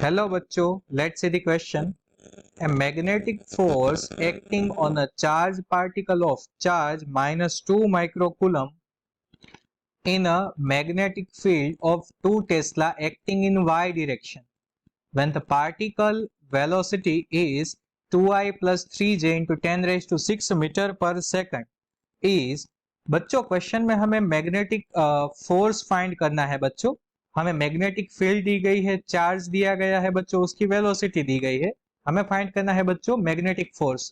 Hello बच्चों, let's see the question. A magnetic force acting on a charged particle of charge -2 microcoulomb in a magnetic field of 2 Tesla acting in y direction. When the particle velocity is 2I plus 3j into 10 raised to 6 meter per second is बच्चों question में हमें magnetic force find करना है बच्चों। हमें magnetic field दी गई है, charge दिया गया है बच्चों, उसकी वेलोसिटी दी गई है, हमें फाइंड करना है बच्चों मैग्नेटिक फोर्स।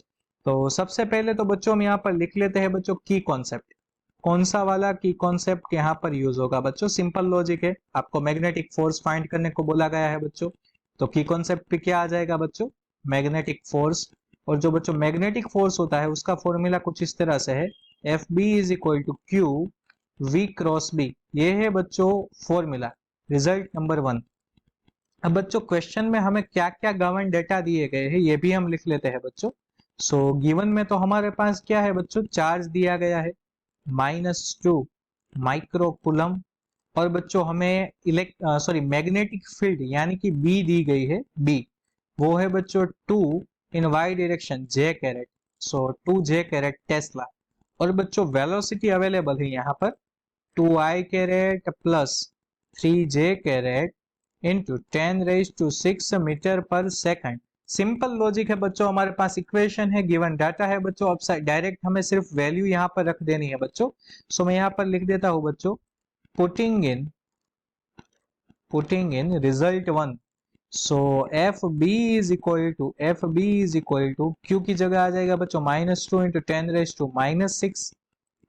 तो सबसे पहले तो बच्चों हम यहाँ पर लिख लेते हैं बच्चों की कॉन्सेप्ट। कौन सा वाला की कॉन्सेप्ट यहाँ पर यूज होगा बच्चों? सिंपल लॉजिक है, आपको मैग्नेटिक फोर्स फाइंड करने को बोला गया है बच्चों, तो की कॉन्सेप्ट पे क्या आ जाएगा बच्चों? Magnetic force. और जो बच्चों मैग्नेटिक फोर्स होता है उसका फॉर्मूला कुछ इस तरह से है, F B is equal to Q V cross B. ये है बच्चों फॉर्मूला, रिजल्ट नंबर 1। अब बच्चों क्वेश्चन में हमें क्या क्या गिवन डेटा दिए गए हैं ये भी हम लिख लेते हैं बच्चों। सो गिवन में तो हमारे पास क्या है बच्चों? चार्ज दिया गया है -2 माइक्रोकूलम, और बच्चों हमें मैग्नेटिक फील्ड यानी कि बी दी गई है, बी वो है बच्चों 2 in Y direction J caret, so 2 J caret tesla. और बच्चों वेलोसिटी अवेलेबल है यहाँ पर 2i caret plus 3j caret into 10 raise to 6 metre per second. Simple logic है बच्चों, हमारे पास इक्वेशन है, गिवन डाटा है बच्चों, अब डायरेक्ट हमें सिर्फ वैल्यू यहाँ पर रख देनी है बच्चों। सो मैं यहाँ पर लिख देता हूँ बच्चों, putting in result 1। So F B is equal to Q की जगह आ जाएगा बच्चों -2 into 10 raise to -6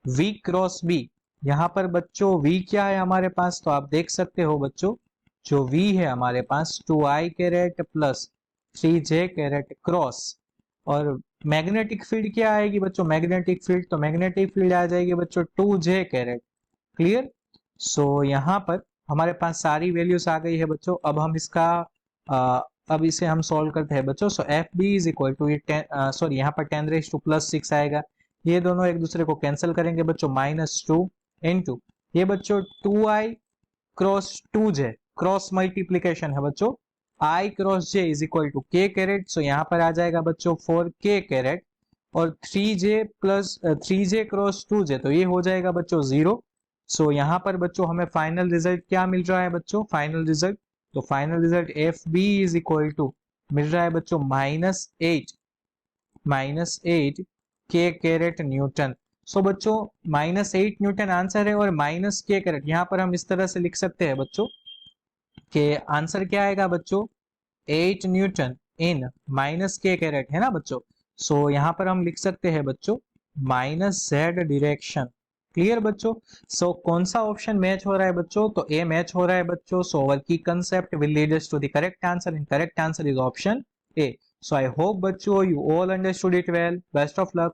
V cross B. यहाँ पर बच्चों v क्या है हमारे पास? तो आप देख सकते हो बच्चों, जो v है हमारे पास 2i caret plus 3j caret cross, और मैग्नेटिक फील्ड क्या आएगी बच्चों? मैग्नेटिक फील्ड आ जाएगी बच्चों 2j कैरेट। क्लियर? सो यहाँ पर हमारे पास सारी वैल्यूज आ गई है बच्चों। अब हम इसका अब इसे हम सॉल्व करते हैं बच्चों। So F B is equal to यहाँ पर 10 रेज टू +6 आएगा, ये दोनों एक दूसरे को कैंसिल करेंगे बच्चों, -2 इंटू ये बच्चों 2i cross 2j, cross multiplication है बच्चों, i cross j is equal to k caret. So यहाँ पर आ जाएगा बच्चों 4k कैरेट, और 3j क्रॉस 2j, तो ये हो जाएगा बच्चों 0। सो यहाँ पर बच्चों हमें फाइनल रिजल्ट क्या मिल रहा है बच्चों? Final result F B is equal to मिल रहा है बच्चों -8 के कैरेट न्यूटन। सो बच्चों -8 न्यूटन आंसर है, और -k कैरेट यहाँ पर हम इस तरह से लिख सकते हैं बच्चों कि आंसर क्या आएगा बच्चों? 8 न्यूटन इन -k कैरेट है ना बच्चों। सो यहाँ पर हम लिख सकते हैं बच्चों -z डायरेक्शन। क्लियर बच्चों? सो कौन सा ऑप्शन मैच हो रहा है बच्चों? तो ए मैच हो रहा है बच्चों। So our key concept will lead us to the correct answer, and correct answer is option A. So I hope बच्चों you all understood it well. Best of luck.